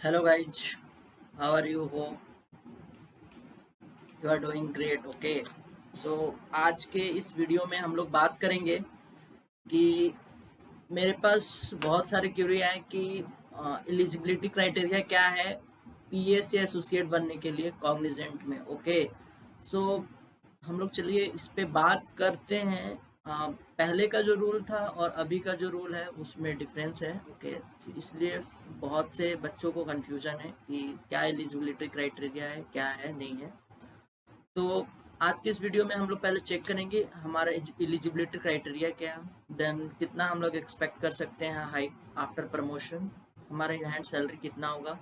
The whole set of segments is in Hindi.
Hello guys, how are you? Hope you are doing great. Okay, so आज के इस वीडियो में हम लोग बात करेंगे कि मेरे पास बहुत सारे क्वेरी हैं कि एलिजिबिलिटी क्राइटेरिया क्या है पीए से एसोसिएट बनने के लिए कॉग्निजेंट में। ओके, सो हम लोग चलिए इस पे बात करते हैं। पहले का जो रूल था और अभी का जो रूल है उसमें डिफरेंस है। ओके, इसलिए बहुत से बच्चों को कंफ्यूजन है कि क्या एलिजिबिलिटी क्राइटेरिया है, क्या है, नहीं है। तो आज के इस वीडियो में हम लोग पहले चेक करेंगे हमारा एलिजिबिलिटी क्राइटेरिया क्या है, देन कितना हम लोग एक्सपेक्ट कर सकते हैं हाइक आफ्टर प्रमोशन, हमारा इन हैंड सैलरी कितना होगा,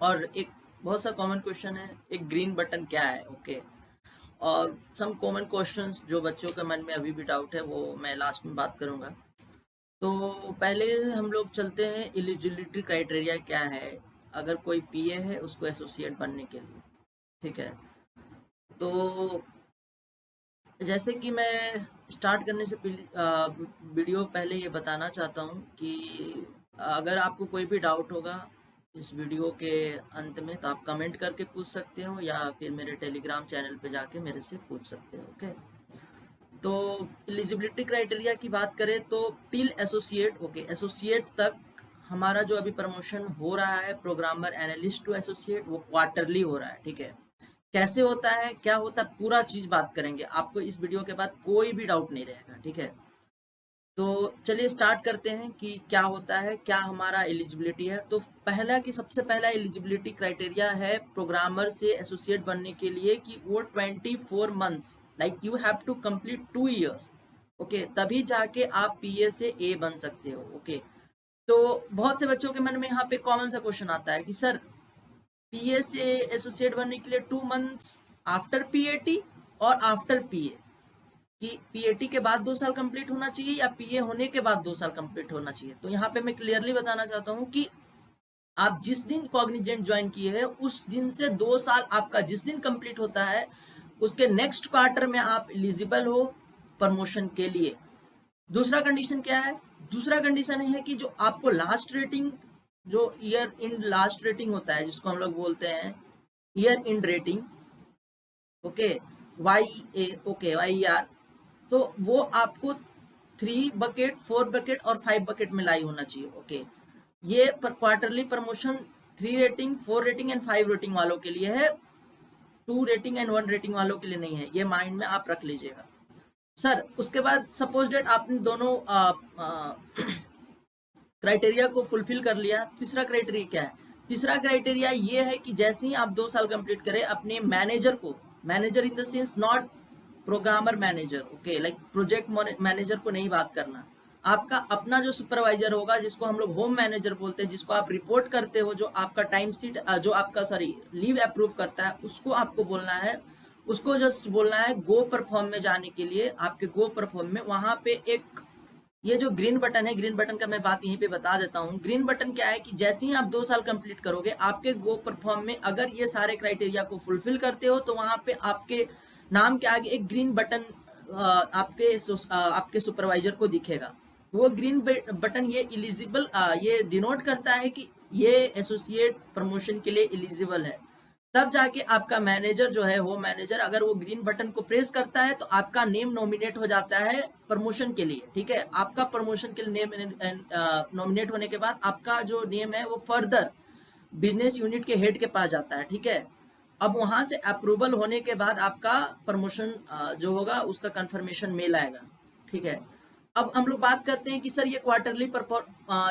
और एक बहुत सा कॉमन क्वेश्चन है, एक ग्रीन बटन क्या है। ओके, और सम कॉमन क्वेश्चंस जो बच्चों के मन में अभी भी डाउट है वो मैं लास्ट में बात करूंगा। तो पहले हम लोग चलते हैं एलिजिबिलिटी क्राइटेरिया क्या है अगर कोई पीए है उसको एसोसिएट बनने के लिए। ठीक है, तो जैसे कि मैं स्टार्ट करने से पहले वीडियो पहले ये बताना चाहता हूँ कि अगर आपको कोई भी डाउट होगा इस वीडियो के अंत में तो आप कमेंट करके पूछ सकते हो या फिर मेरे टेलीग्राम चैनल पे जाके मेरे से पूछ सकते हो। ओके, तो एलिजिबिलिटी क्राइटेरिया की बात करें तो टिल एसोसिएट, ओके, एसोसिएट तक हमारा जो अभी प्रमोशन हो रहा है प्रोग्रामर एनालिस्ट टू एसोसिएट वो क्वार्टरली हो रहा है। ठीक है, कैसे होता है, क्या होता है, पूरा चीज बात करेंगे, आपको इस वीडियो के बाद कोई भी डाउट नहीं रहेगा। ठीक है, तो चलिए स्टार्ट करते हैं कि क्या होता है, क्या हमारा एलिजिबिलिटी है। तो पहला कि सबसे पहला एलिजिबिलिटी क्राइटेरिया है प्रोग्रामर से एसोसिएट बनने के लिए कि वो 24 months, like you have to complete 2 years. Okay, तभी जाके आप पीए से ए बन सकते हो। ओके, तो बहुत से बच्चों के मन में यहाँ पे कॉमन सा क्वेश्चन आता है कि सर पीए से एसोसिएट बनने के लिए 2 मंथ्स आफ्टर पीएटी और आफ्टर पीए, कि पीएटी के बाद 2 साल कंप्लीट होना चाहिए या पीए होने के बाद 2 साल कंप्लीट होना चाहिए। तो यहाँ पे मैं क्लियरली बताना चाहता हूँ कि आप जिस दिन कॉग्निजेंट ज्वाइन किए हैं उस दिन से 2 साल आपका जिस दिन कंप्लीट होता है उसके नेक्स्ट क्वार्टर में आप एलिजिबल हो प्रमोशन के लिए। दूसरा कंडीशन क्या है, दूसरा कंडीशन है कि जो आपको लास्ट रेटिंग, जो ईयर इन लास्ट रेटिंग होता है जिसको हम लोग बोलते हैं year end rating, okay, Y A, okay, Y R, तो वो आपको 3 बकेट, 4 बकेट और 5 बकेट में लाई होना चाहिए। ओके, ये quarterly promotion 3 rating, 4 rating and 5 rating वालों के लिए है, 2 रेटिंग एंड 1 रेटिंग वालों के लिए नहीं है। ये माइंड में आप रख लीजिएगा। सर उसके बाद सपोज डेट आपने दोनों क्राइटेरिया को फुलफिल कर लिया, तीसरा क्राइटेरिया क्या है, तीसरा क्राइटेरिया ये है कि जैसे ही आप 2 साल कंप्लीट करें अपने मैनेजर को, manager in the sense not programmer manager, okay, like project manager को नहीं बात करना, आपका अपना जो सुपरवाइजर होगा जिसको हम लोग होम मैनेजर बोलते हैं, जिसको आप रिपोर्ट करते हो, जो आपका टाइम सीट, जो आपका सॉरी लीव अप्रूव करता है, उसको आपको बोलना है, उसको जस्ट बोलना है गो परफॉर्म में जाने के लिए। आपके गो परफॉर्म में वहां पे एक ये जो ग्रीन बटन है, ग्रीन बटन का मैं बात यहीं पे बता देता हूँ। ग्रीन बटन क्या है कि जैसे ही आप 2 साल कंप्लीट करोगे आपके गो परफॉर्म में अगर ये सारे क्राइटेरिया को फुलफिल करते हो तो वहां पे आपके नाम के आगे एक ग्रीन बटन आपके सुपरवाइजर को दिखेगा। वो ग्रीन बटन ये इलिजिबल, ये डिनोट करता है कि ये एसोसिएट प्रमोशन के लिए इलिजिबल है। तब जाके आपका मैनेजर जो है, वो मैनेजर अगर वो ग्रीन बटन को प्रेस करता है तो आपका नेम नॉमिनेट हो जाता है प्रमोशन के लिए। ठीक है, आपका प्रमोशन के लिए नेम नॉमिनेट होने के बाद आपका जो नेम है वो फर्दर बिजनेस यूनिट के हेड के पास जाता है। ठीक है, अब वहां से अप्रूवल होने के बाद आपका प्रमोशन जो होगा उसका कंफर्मेशन मेल आएगा। ठीक है, अब हम लोग बात करते हैं कि सर ये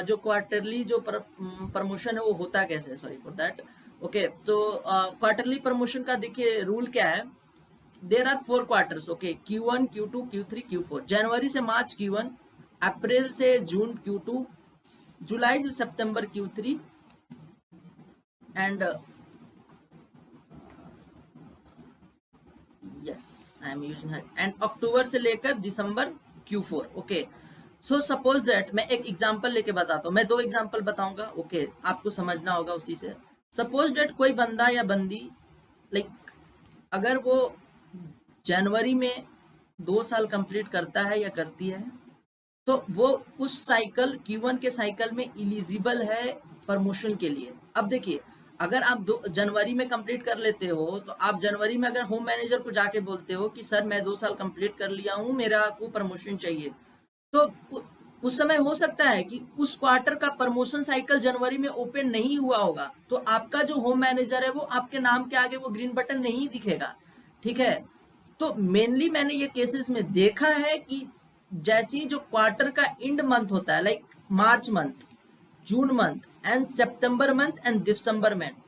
जो क्वार्टरली जो प्रमोशन है वो होता कैसे है, सॉरी फॉर दैट। ओके, तो क्वार्टरली प्रमोशन का देखिए रूल क्या है, there are 4 quarters. Okay, Q1, Q2, Q3, Q4, जनवरी से मार्च Q1, अप्रैल से जून Q2, जुलाई से सितंबर Q3 and yes I am using and अक्टूबर से लेकर दिसंबर Q4। Okay, so suppose that मैं एक एग्जांपल लेके बताता हूँ, मैं 2 एग्जांपल बताऊंगा। ओके, आपको समझना होगा उसी से। सपोज दैट कोई बंदा या बंदी, लाइक अगर वो जनवरी में 2 साल कंप्लीट करता है या करती है तो वो उस साइकिल Q1 के साइकिल में इलिजिबल है प्रमोशन के लिए। अब देखिए, अगर आप जनवरी में कंप्लीट कर लेते हो, तो आप जनवरी में अगर होम मैनेजर को जाके बोलते हो कि सर मैं 2 साल कंप्लीट कर लिया हूँ, मेरा को प्रमोशन चाहिए, तो उस समय हो सकता है कि उस क्वार्टर का प्रमोशन साइकिल जनवरी में ओपन नहीं हुआ होगा, तो आपका जो होम मैनेजर है वो आपके नाम के आगे वो ग्रीन बटन नहीं दिखेगा। ठीक है, तो मेनली मैंने ये केसेस में देखा है कि जैसी जो क्वार्टर का एंड मंथ होता है, like March month, June month and September month and December month,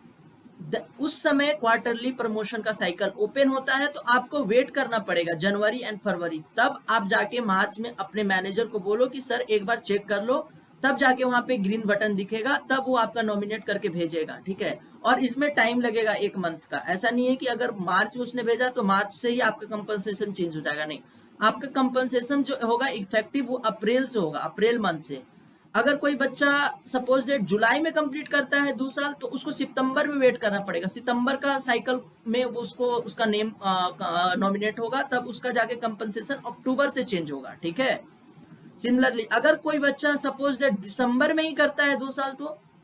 उस समय क्वार्टरली प्रमोशन का साइकिल ओपन होता है, तो आपको वेट करना पड़ेगा जनवरी एंड फरवरी, तब आप जाके मार्च में अपने मैनेजर को बोलो कि सर एक बार चेक कर लो, तब जाके वहां पे ग्रीन बटन दिखेगा, तब वो आपका नॉमिनेट करके भेजेगा। ठीक है, और इसमें टाइम लगेगा 1 मंथ का। ऐसा नहीं है कि अगर मार्च में उसने भेजा तो मार्च से ही आपका कंपनसेशन चेंज हो जाएगा, नहीं, आपका कंपनसेशन जो होगा इफेक्टिव वो अप्रैल से होगा, अप्रैल मंथ से। अगर कोई बच्चा सपोज डेट जुलाई में कंप्लीट करता है 2 साल, तो उसको सितंबर में वेट करना पड़ेगा, सितंबर का साइकिल में उसको उसका नेम नॉमिनेट होगा, तब उसका जाके कंपनसेशन अक्टूबर से चेंज होगा। ठीक है, सिमिलरली अगर कोई बच्चा सपोज डेट दिसंबर में ही करता है 2 साल,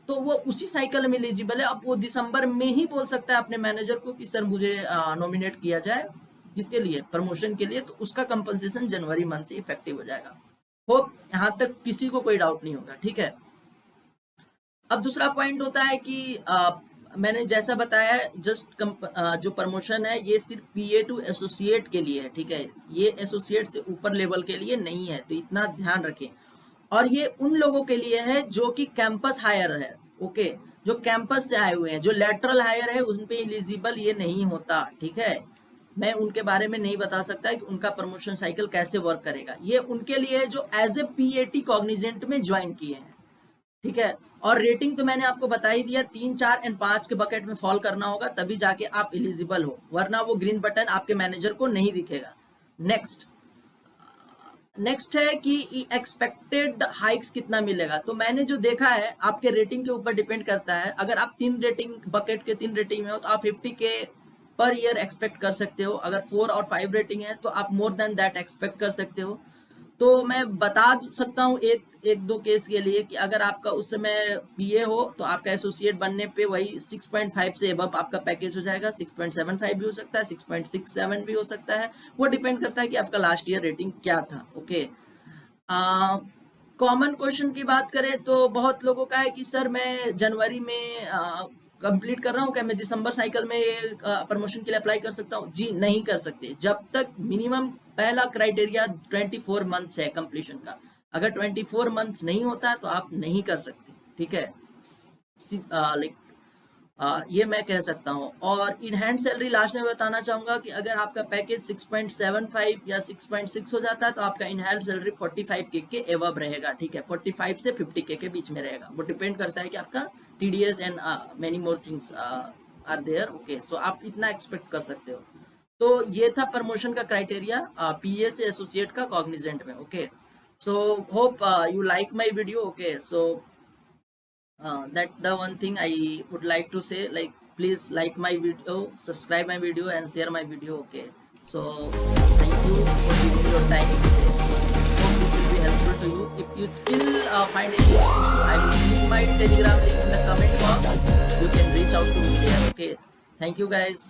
तो वो उसी साइकिल में एलिजिबल है। अब वो दिसंबर में ही बोल सकता है अपने मैनेजर को कि सर मुझे नॉमिनेट किया जाए, जिसके लिए प्रमोशन के लिए, तो उसका कंपनसेशन जनवरी मंथ से इफेक्टिव हो जाएगा। होप यहाँ तक किसी को कोई डाउट नहीं होगा। ठीक है, अब दूसरा पॉइंट होता है कि मैंने जैसा बताया, जस्ट जो प्रमोशन है ये सिर्फ PA टू एसोसिएट के लिए है। ठीक है, ये एसोसिएट से ऊपर लेवल के लिए नहीं है, तो इतना ध्यान रखें। और ये उन लोगों के लिए है जो कि कैंपस हायर है। ओके, जो कैंपस से आए हुए हैं, जो लेटरल हायर है उन पे एलिजिबल ये नहीं होता। ठीक है, मैं उनके बारे में नहीं बता सकता कि उनका प्रमोशन साइकिल कैसे वर्क करेगा। ये उनके लिए है जो एज ए PAT कॉग्निजेंट में ज्वाइन किए हैं। ठीक है, और रेटिंग तो मैंने आपको बता ही दिया, 3, 4 एंड 5 के बकेट में फॉल करना होगा, तभी जाके आप एलिजिबल हो, वरना वो ग्रीन बटन आपके मैनेजर को नहीं दिखेगा। नेक्स्ट है कि एक्सपेक्टेड हाइक्स कितना मिलेगा। तो मैंने जो देखा है, आपके रेटिंग के ऊपर डिपेंड करता है। अगर आप 3 रेटिंग बकेट के 3 रेटिंग में हो तो आप 50K पर ईयर एक्सपेक्ट कर सकते हो। अगर 4 और 5 रेटिंग है तो आप मोर देन दैट एक्सपेक्ट कर सकते हो। तो मैं बता सकता हूँ एक दो केस के लिए कि अगर आपका उस समय PA हो तो आपका एसोसिएट बनने पे वही 6.5 से अबव आपका पैकेज हो जाएगा। 6.75 भी हो सकता है, 6.67 भी हो सकता है, वो डिपेंड करता है कि आपका लास्ट ईयर रेटिंग क्या था। ओके, कॉमन क्वेश्चन की बात करें तो बहुत लोगों का है कि सर मैं जनवरी में कंप्लीट कर रहा हूँ, क्या मैं दिसंबर साइकिल में ये प्रमोशन के लिए अप्लाई कर सकता हूँ? जी नहीं कर सकते, जब तक मिनिमम पहला क्राइटेरिया 24 मंथ्स है कंप्लीशन का। अगर 24 मंथ्स नहीं होता तो आप नहीं कर सकते। ठीक है, लाइक ये मैं कह सकता हूँ। और इन हैंड सैलरी लास्ट में बताना चाहूंगा कि अगर आपका पैकेज 6.75 या 6.6 हो जाता है तो आपका इन हैंड सैलरी 45K के एवब रहेगा। ठीक है, 45 से 50K के बीच में रहेगा। वो डिपेंड करता है कि आपका TDS and many more things are there. Okay, so आप इतना एक्सपेक्ट कर सकते हो। तो ये था प्रमोशन का क्राइटेरिया PA से एसोसिएट का कॉग्निजेंट में। Okay, so hope you like my video. Okay, so that the one thing I would like to say, like please like my video, subscribe my video and share my video. Okay, so thank you for giving your time. Hope this will be helpful to you. If you still find any issue, I will leave my Telegram link in the comment box. You can reach out to me there. Okay, thank you guys.